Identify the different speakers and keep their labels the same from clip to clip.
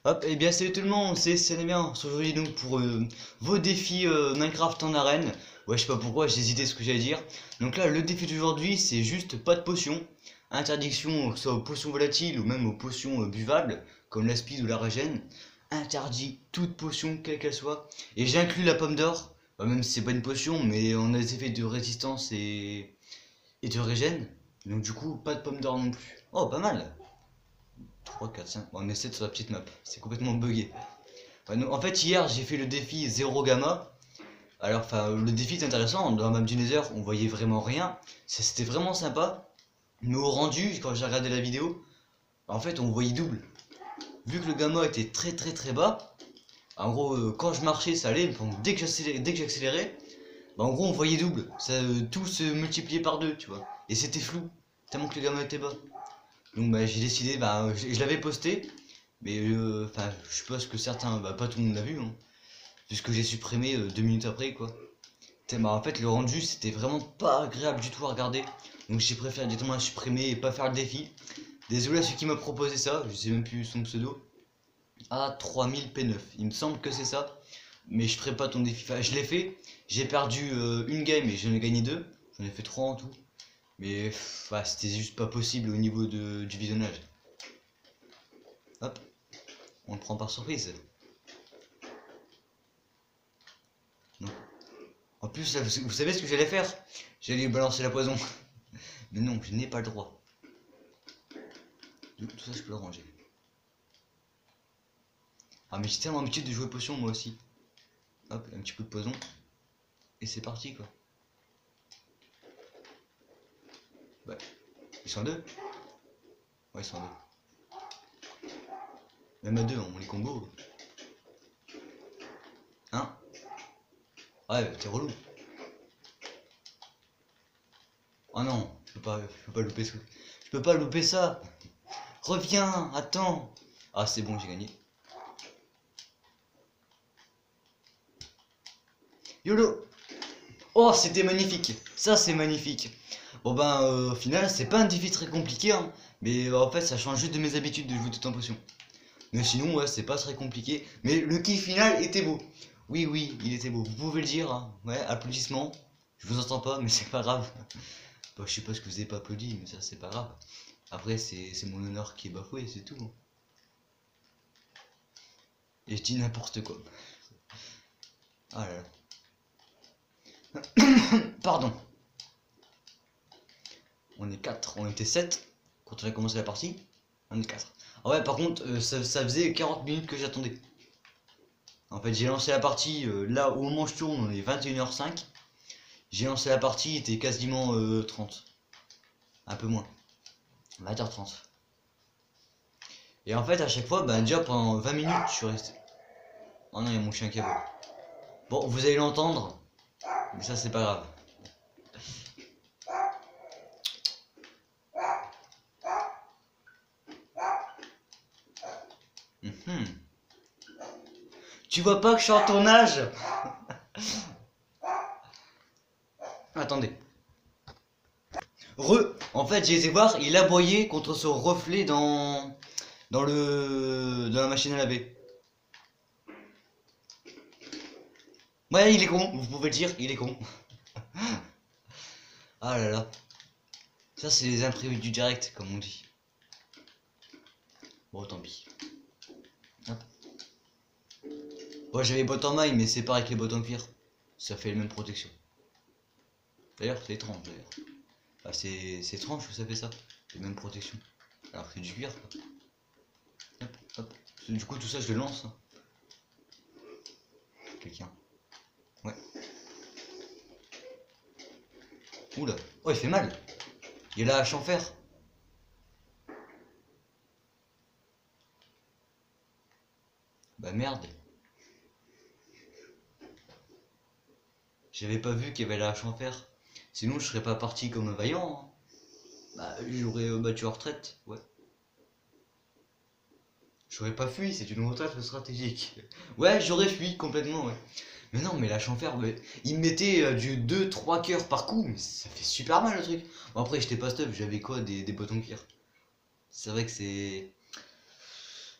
Speaker 1: Hop, et bien salut tout le monde, c'est bien. Aujourd'hui donc pour vos défis Minecraft en arène. Ouais, je sais pas pourquoi, j'ai hésité ce que j'allais dire. Donc là, le défi d'aujourd'hui, c'est juste pas de potions. Interdiction, que ce soit aux potions volatiles ou même aux potions buvables, comme la speed ou la régène. Interdit toute potion, quelle qu'elle soit. Et j'inclus la pomme d'or, bah, même si c'est pas une potion, mais on a des effets de résistance et de régène. Donc du coup, pas de pomme d'or non plus. Oh, pas mal. 3, 4, 5. Bon, on essaie sur la petite map. C'est complètement bugué. Ouais, en fait, hier, j'ai fait le défi 0 gamma. Alors, enfin, le défi est intéressant. Dans la map du Nether, on voyait vraiment rien. C'était vraiment sympa. Mais au rendu, quand j'ai regardé la vidéo, en fait, on voyait double. Vu que le gamma était très bas, en gros, quand je marchais, ça allait. Mais dès que j'accélérais, bah, en gros, on voyait double. Ça, tout se multipliait par deux, tu vois. Et c'était flou, tellement que le gamma était bas. Donc bah, j'ai décidé, bah, je l'avais posté, mais enfin, je suppose que certains, bah, pas tout le monde l'a vu, hein, puisque j'ai supprimé 2 minutes après, quoi. Bah, en fait, le rendu, c'était vraiment pas agréable du tout à regarder, donc j'ai préféré directement supprimer et pas faire le défi. Désolé à celui qui m'a proposé ça, je sais même plus son pseudo. A3000P9, il me semble que c'est ça, mais je ferai pas ton défi. Enfin, je l'ai fait, j'ai perdu une game et j'en ai gagné deux, j'en ai fait 3 en tout. Mais ouais, c'était juste pas possible au niveau du visionnage. Hop, on le prend par surprise. Non. En plus, là, vous savez ce que j'allais faire? J'allais balancer la poison. Mais non, je n'ai pas le droit. Tout ça, je peux le ranger. Ah, mais j'ai tellement l'habitude de jouer potion, moi aussi. Hop, un petit coup de poison. Et c'est parti, quoi. Ouais. Ils sont à deux? Ouais, ils sont à deux. Même à deux, on les combo. Hein? Ouais, t'es relou. Oh non, je peux pas louper ça. Je peux pas louper ça. Reviens, attends. Ah, c'est bon, j'ai gagné. YOLO. Oh, c'était magnifique. Ça, c'est magnifique. Bon ben, au final, c'est pas un défi très compliqué, hein, mais en fait, ça change juste de mes habitudes de jouer tout en potion. Mais sinon, ouais, c'est pas très compliqué. Mais le kill final était beau. Oui, oui, il était beau. Vous pouvez le dire, hein. Ouais, applaudissements. Je vous entends pas, mais c'est pas grave. Bah, je sais pas ce que vous avez pas applaudi, mais ça, c'est pas grave. Après, c'est mon honneur qui est bafoué, c'est tout, hein. Et je dis n'importe quoi. Ah là là. Pardon. On est 4, on était 7 quand on a commencé la partie. On est 4. Ah ouais, par contre, ça faisait 40 minutes que j'attendais. En fait, j'ai lancé la partie, là, au moment où je tourne, on est 21h05. J'ai lancé la partie, il était quasiment 30. Un peu moins. 20h30. Et en fait, à chaque fois, bah, déjà pendant 20 minutes, je suis resté. Oh non, il y a mon chien qui aboie. Bon, vous allez l'entendre, mais ça, c'est pas grave. Tu vois pas que je suis en tournage? Attendez. En fait, j'ai été voir, il aboyait contre son reflet dans la machine à laver. Ouais, il est con, vous pouvez le dire, il est con. Ah là là. Ça, c'est les imprévus du direct, comme on dit. Bon, tant pis. Hop. Bon, j'avais les bottes en maille, mais c'est pareil que les bottes en cuir. Ça fait les mêmes protections. D'ailleurs, c'est étrange, d'ailleurs. Bah, c'est étrange que ça fait ça. Les mêmes protections. Alors que c'est du cuir, quoi. Hop, hop. Du coup, tout ça, je le lance. Hein. Quelqu'un. Ouais. Oula. Oh, il fait mal. Il y a la hache en fer. Bah merde. J'avais pas vu qu'il y avait la hache en fer. Sinon, je serais pas parti comme un vaillant. Hein. Bah, j'aurais battu en retraite. Ouais. J'aurais pas fui, c'est une retraite stratégique. Ouais, j'aurais fui complètement, ouais. Mais non, mais la chanfer, il me mettait du 2-3 cœurs par coup, mais ça fait super mal le truc. Bon, après, j'étais pas stuff, j'avais quoi, des bottes en cuir. C'est vrai que c'est.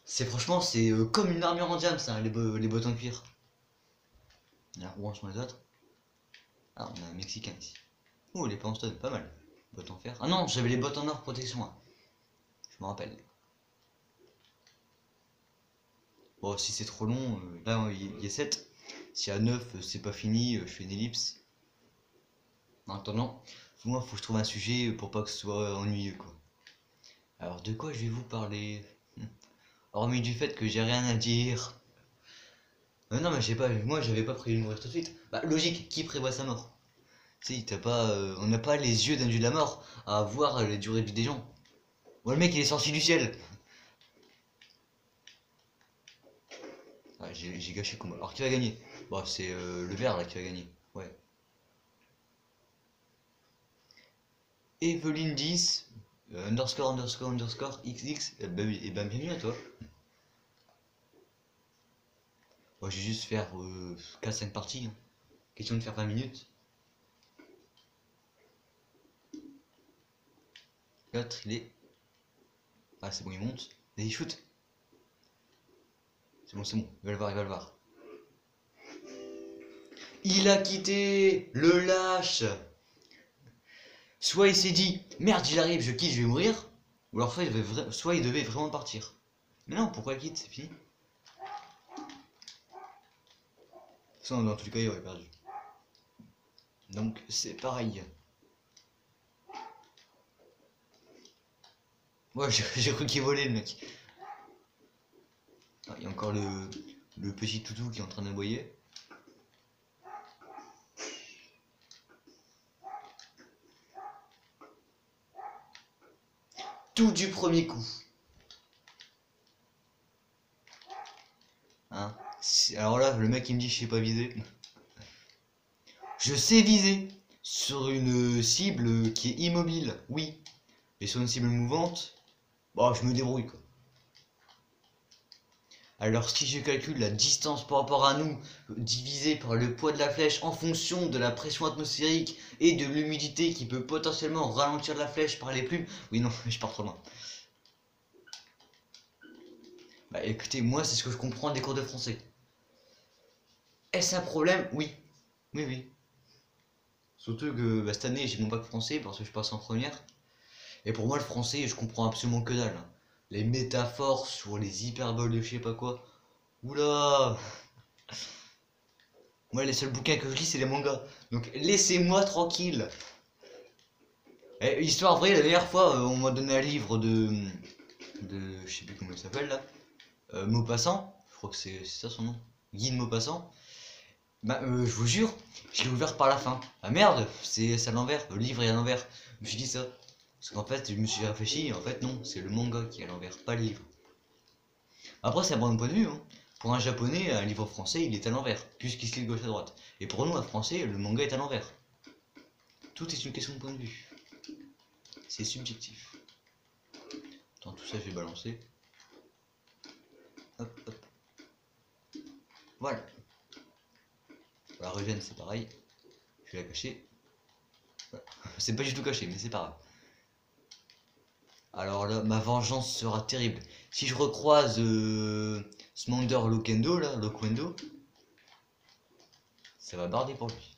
Speaker 1: C'est franchement, c'est comme une armure en diamant, ça, les bottes en cuir. Là, où en sont les autres? Ah, on a un Mexicain ici. Oh, les stone, pas mal. Bottes en fer. Ah non, j'avais les bottes en or protection, hein. Je me rappelle. Bon, si c'est trop long, là, il y a 7. Si à 9, c'est pas fini, je fais une ellipse. En attendant, moi, faut que je trouve un sujet pour pas que ce soit ennuyeux, quoi. Alors, de quoi je vais vous parler? Hormis du fait que j'ai rien à dire. Non, mais je sais pas, moi, j'avais pas prévu de mourir tout de suite. Bah, logique, qui prévoit sa mort? Tu sais, t'as pas, on n'a pas les yeux d'un dieu de la mort à voir la durée de vie des gens. Moi, le mec, il est sorti du ciel. Ah, j'ai gâché le combat. Alors, qui va gagner? Bon, c'est le vert, là, qui va gagner. Ouais. Eveline 10, underscore, underscore, underscore, xx. Bah oui, et ben bienvenue à toi. Bon, je vais juste faire 4-5 parties, hein. Question de faire 20 minutes. L'autre, il est. Ah, c'est bon, il monte. Vas-y, shoot. C'est bon, il va le voir, il va le voir. Il a quitté le lâche. Soit il s'est dit, merde, il arrive, je quitte, je vais mourir. Ou alors soit il devait vraiment partir. Mais non, pourquoi il quitte, c'est fini. Ça, dans tous les cas, il aurait perdu. Donc, c'est pareil. Moi, j'ai cru qu'il volait, le mec. Ah, il y a encore le petit toutou qui est en train d'aboyer. Tout du premier coup. Hein, alors là, le mec il me dit je sais pas viser. Je sais viser sur une cible qui est immobile, oui. Et sur une cible mouvante, bon, je me débrouille quoi. Alors si je calcule la distance par rapport à nous, divisé par le poids de la flèche en fonction de la pression atmosphérique et de l'humidité qui peut potentiellement ralentir la flèche par les plumes. Oui non, je pars trop loin. Bah écoutez, moi c'est ce que je comprends des cours de français. Est-ce un problème? Oui. Oui, oui. Surtout que bah, cette année j'ai mon bac français parce que je passe en première. Et pour moi le français je comprends absolument que dalle, hein. Les métaphores sur les hyperboles de je sais pas quoi. Oula. Moi les seuls bouquins que je lis c'est les mangas. Donc laissez-moi tranquille. Et, histoire vraie, la dernière fois on m'a donné un livre de. Je sais plus comment il s'appelle là. Maupassant. Je crois que c'est ça son nom. Guy de Maupassant. Bah je vous jure, je l'ai ouvert par la fin. Ah merde, c'est à l'envers, le livre est à l'envers. Je me suis dit ça. Parce qu'en fait, je me suis réfléchi, et en fait, non, c'est le manga qui est à l'envers, pas le livre. Après, c'est un bon point de vue, hein. Pour un japonais, un livre français, il est à l'envers, puisqu'il se lit de gauche à droite. Et pour nous, un français, le manga est à l'envers. Tout est une question de point de vue. C'est subjectif. Attends, tout ça, je vais balancer. Hop, hop. Voilà. La régène, c'est pareil. Je vais la cacher. Voilà. C'est pas du tout caché, mais c'est pas grave. Alors là, ma vengeance sera terrible. Si je recroise Smander Lokendo, là, Loquendo, ça va barder pour lui.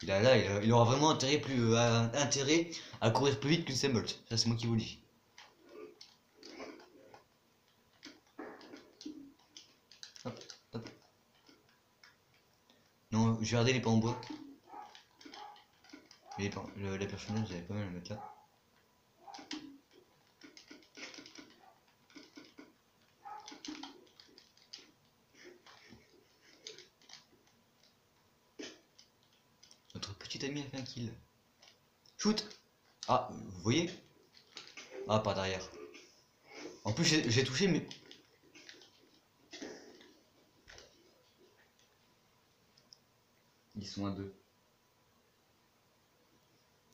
Speaker 1: Il aura vraiment intérêt à courir plus vite qu'une Sembolt. Ça, c'est moi qui vous le dis. Hop, hop. Non, je vais regarder les pas en bois. Mais la personnage, j'avais pas mal à le mettre là. Notre petit ami a fait un kill. Shoot! Ah, vous voyez? Ah, par derrière. En plus, j'ai touché, mais. Ils sont à deux.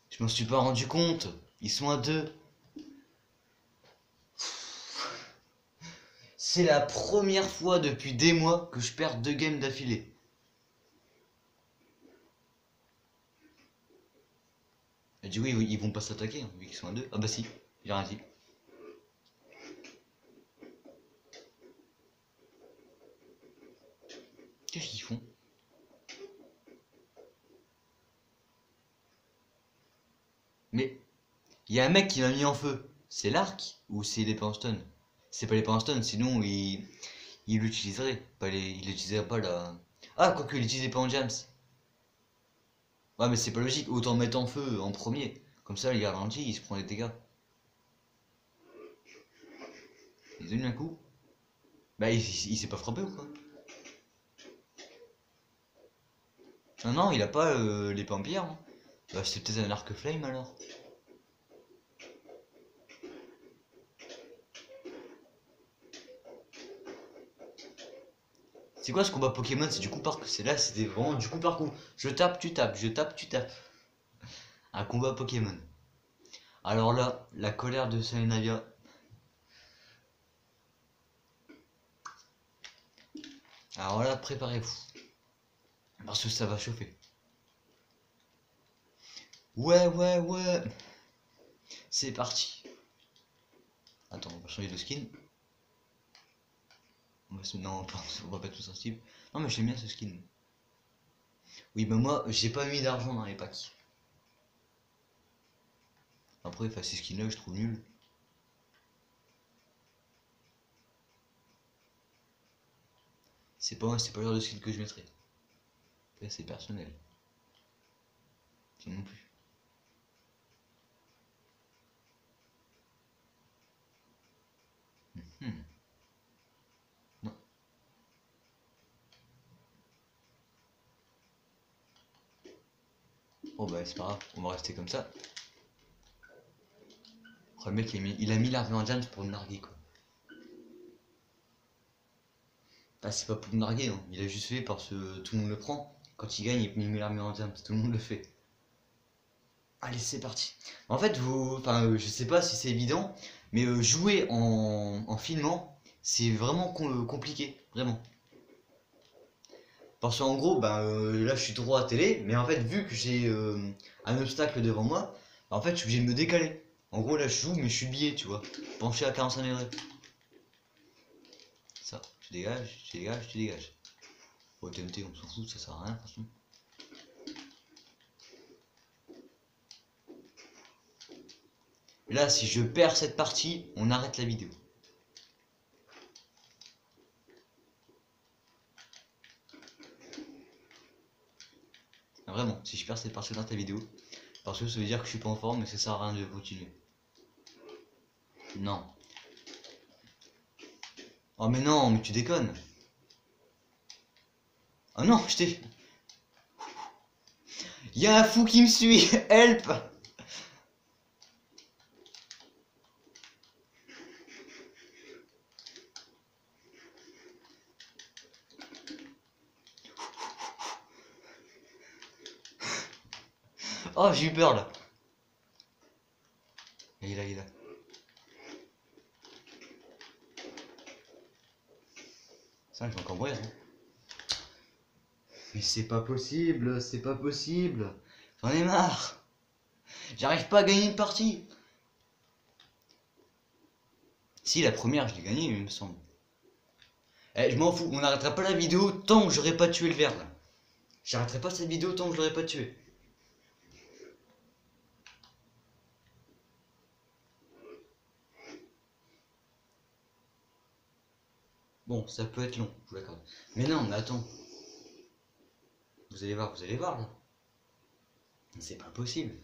Speaker 1: Je m'en suis pas rendu compte. Ils sont à deux. C'est la première fois depuis des mois que je perds 2 games d'affilée. Elle dit oui, ils vont pas s'attaquer, hein, vu qu'ils sont à deux. Ah bah si, j'ai rien dit. Qu'est-ce qu'ils font? Mais il y a un mec qui m'a mis en feu. C'est l'arc ou c'est les Poundstone? C'est pas les Poundstone, sinon il l'utiliserait. Pas les, il l'utiliserait pas la. Ah, quoique il utilise les Pound Jams. Ouais, mais c'est pas logique. Autant mettre en feu en premier. Comme ça, il ralentit, il se prend des dégâts. Il donne un coup. Bah, il s'est pas frappé ou quoi? Non, non, il a pas l'épée en pierre. Hein. Bah, c'est peut-être un arc flame alors. C'est quoi ce combat Pokémon? C'est du coup par coup. C'est là, c'était vraiment du coup par coup. Je tape, tu tapes, je tape, tu tapes. Un combat Pokémon. Alors là, la colère de Salinavia. Alors là, préparez-vous. Parce que ça va chauffer. Ouais, ouais, ouais. C'est parti. Attends, on va changer de skin. On va se... Non, on va pas être tout sensible. Non, mais j'aime bien ce skin. Oui, bah moi, j'ai pas mis d'argent dans les packs. Après, ces skins là, je trouve nul. C'est pas le genre de skin que je mettrais. Après, c'est personnel. Non plus. Non. Oh bah c'est pas grave, on va rester comme ça. Oh, le mec il a mis l'armée en jams pour me narguer quoi. Ah c'est pas pour me narguer, hein. Il a juste fait parce que tout le monde le prend. Quand il gagne, il met l'armée en jams, tout le monde le fait. Allez c'est parti. En fait je sais pas si c'est évident, mais jouer en filmant, c'est vraiment compliqué, vraiment. Parce qu'en gros, là je suis droit à télé, mais en fait vu que j'ai un obstacle devant moi, en fait je suis obligé de me décaler. En gros là je joue mais je suis biais, tu vois, penché à 45 degrés. Ça, tu dégages, tu dégages, tu dégages. Bon TNT on s'en fout, ça sert à rien de toute façon. Là si je perds cette partie, on arrête la vidéo. Vraiment, si je perds cette partie dans ta vidéo, parce que ça veut dire que je suis pas en forme et que ça sert à rien de continuer. Non. Oh mais non, mais tu déconnes. Oh non, je t'ai... Y'a un fou qui me suit. Help. Oh j'ai eu peur là. Et il est là. Ça je vais encore mourir. Hein. Mais c'est pas possible, c'est pas possible. J'en ai marre. J'arrive pas à gagner une partie. Si, la première, je l'ai gagnée, il me semble. Eh, je m'en fous, on n'arrêtera pas la vidéo tant que j'aurai pas tué le verre là. J'arrêterai pas cette vidéo tant que je l'aurai pas tué. Bon, ça peut être long, je vous l'accorde. Mais non, mais attends. Vous allez voir là. C'est pas possible.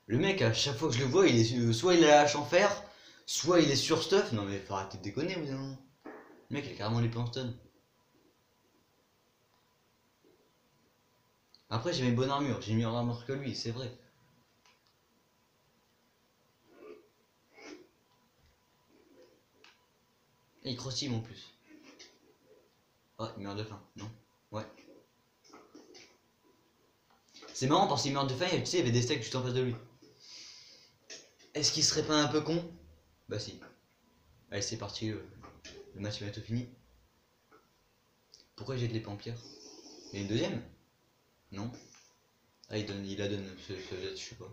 Speaker 1: Le mec, à chaque fois que je le vois, il est soit il a la hache en fer, soit il est sur stuff. Non mais faut arrêter de déconner, vous allez. Le mec, il a carrément les Plankton. Après, j'avais une bonne armure, j'ai mieux en armure que lui, c'est vrai. Et il cross team en plus. Oh, il meurt de faim, non? Ouais. C'est marrant parce qu'il meurt de faim et tu sais, il y avait des steaks juste en face de lui. Est-ce qu'il serait pas un peu con? Bah si. Allez, c'est parti, le match est bientôt fini. Pourquoi j'ai de l'épée en pierre? Il y a une deuxième? Non. Ah, il la donne, je sais pas.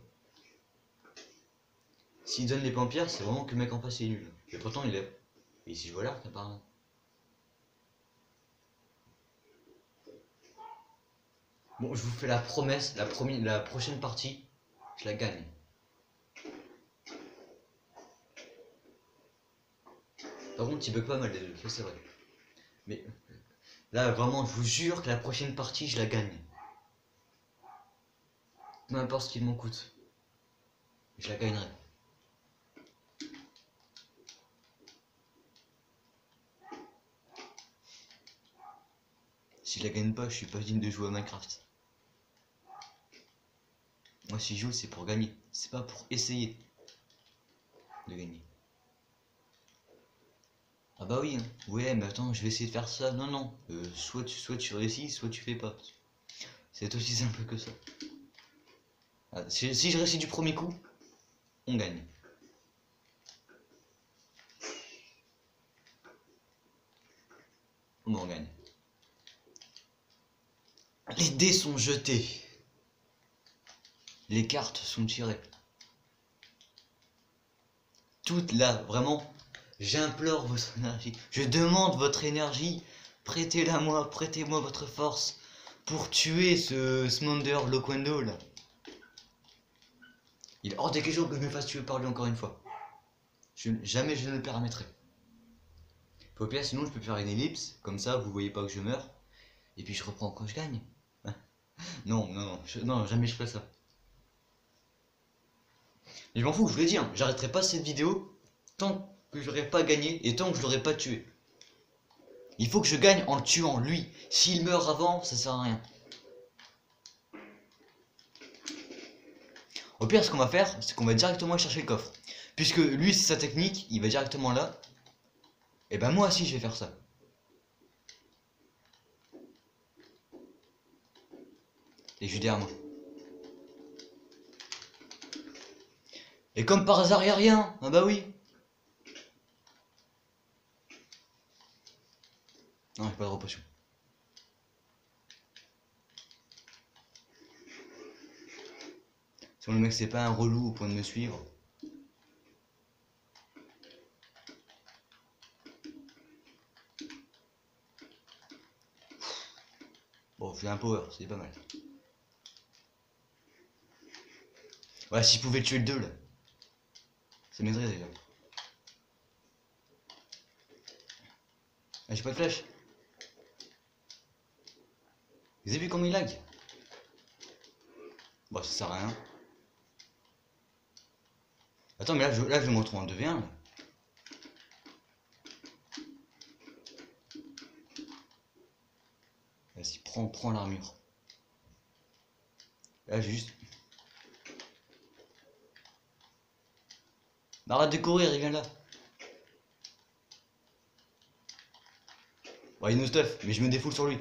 Speaker 1: S'il donne l'épée en pierre, c'est vraiment que le mec en face est nul. Et pourtant, il est. Et si je vois l'arc, apparemment. Bon, je vous fais la promesse, la prochaine partie, je la gagne. Par contre, il bug pas mal les deux, ça c'est vrai. Mais là, vraiment, je vous jure que la prochaine partie, je la gagne. Peu importe ce qu'il m'en coûte. Je la gagnerai. Si je la gagne pas, je suis pas digne de jouer à Minecraft. Moi, si je joue, c'est pour gagner. C'est pas pour essayer de gagner. Ah bah oui, hein. Ouais, mais attends, je vais essayer de faire ça. Non, non. Soit tu réussis, soit tu fais pas. C'est aussi simple que ça. Ah, si je réussis du premier coup, on gagne. On gagne. Les dés sont jetés. Les cartes sont tirées. Toute là, vraiment, j'implore votre énergie. Je demande votre énergie. Prêtez-la moi, prêtez-moi votre force pour tuer ce Smander Loquendo là. Il est hors des questions que je me fasse tuer par lui encore une fois. Jamais je ne le permettrai. Au pire, sinon je peux faire une ellipse, comme ça vous voyez pas que je meurs. Et puis je reprends quand je gagne. Non, non, jamais je ferai ça. Mais je m'en fous, je vous l'ai dit, hein, j'arrêterai pas cette vidéo tant que je l'aurai pas gagné et tant que je l'aurai pas tué. Il faut que je gagne en le tuant, lui. S'il meurt avant, ça sert à rien. Au pire, ce qu'on va faire, c'est qu'on va directement chercher le coffre. Puisque lui, c'est sa technique, il va directement là. Et ben moi aussi, je vais faire ça. Et je suis derrière moi. Et comme par hasard, y'a rien. Ah bah oui. Non, j'ai pas de repotion. Si le mec c'est pas un relou au point de me suivre. Bon, j'ai un power, c'est pas mal. Ouais, si je pouvais tuer le 2 là. Ça m'aiderait déjà. Ah, j'ai pas de flèche. Vous avez vu comment il lag? Bon, ça sert à rien. Attends, mais là je me retrouve en 2v1 là. Vas-y, prends l'armure. Là, j'ai juste... Arrête de courir, il vient là. Bon, il nous stuff, mais je me défoule sur lui.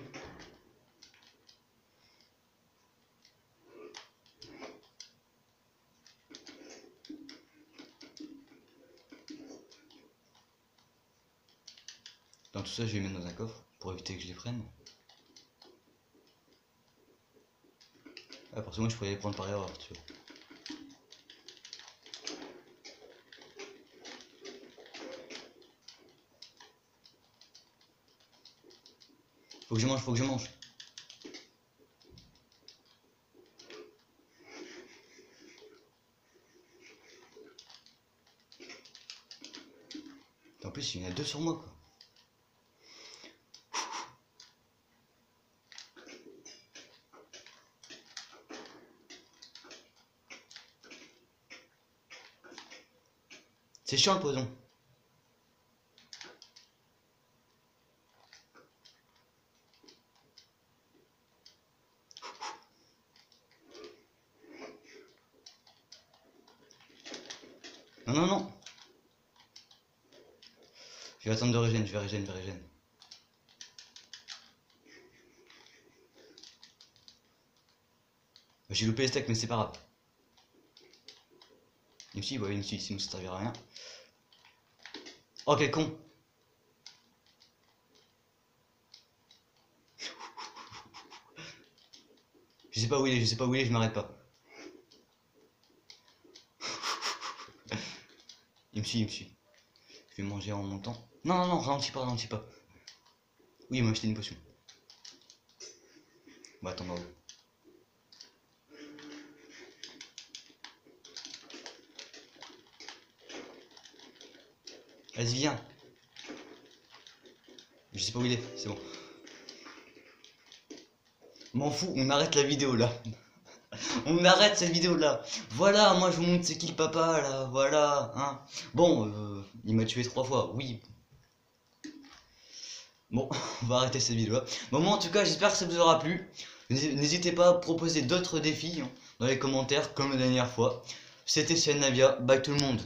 Speaker 1: Dans tout ça, je vais les mettre dans un coffre pour éviter que je les prenne. Ah, parce que moi, je pourrais les prendre par erreur, tu vois. Faut que je mange, faut que je mange. En plus, il y en a 2 sur moi, quoi. C'est chiant le poison. Non, non, non. Je vais attendre de régène, je vais régène. J'ai loupé les steaks, mais c'est pas grave. Une fille, ouais, une fille, sinon ça servira à rien. Oh, quel con! Je sais pas où il est, je m'arrête pas. Il me suit. Je vais manger en montant. Non, ralentis pas. Oui, il m'a acheté une potion. Bah, attends, là-haut. Vas-y, viens. Je sais pas où il est, c'est bon. M'en fous, on arrête la vidéo là. On arrête cette vidéo là. Voilà, moi je vous montre c'est qui le papa là. Voilà, hein. Bon, il m'a tué 3 fois, oui. Bon, on va arrêter cette vidéo là. Bon, moi en tout cas, j'espère que ça vous aura plu. N'hésitez pas à proposer d'autres défis hein, dans les commentaires comme la dernière fois. C'était Navia, bye tout le monde.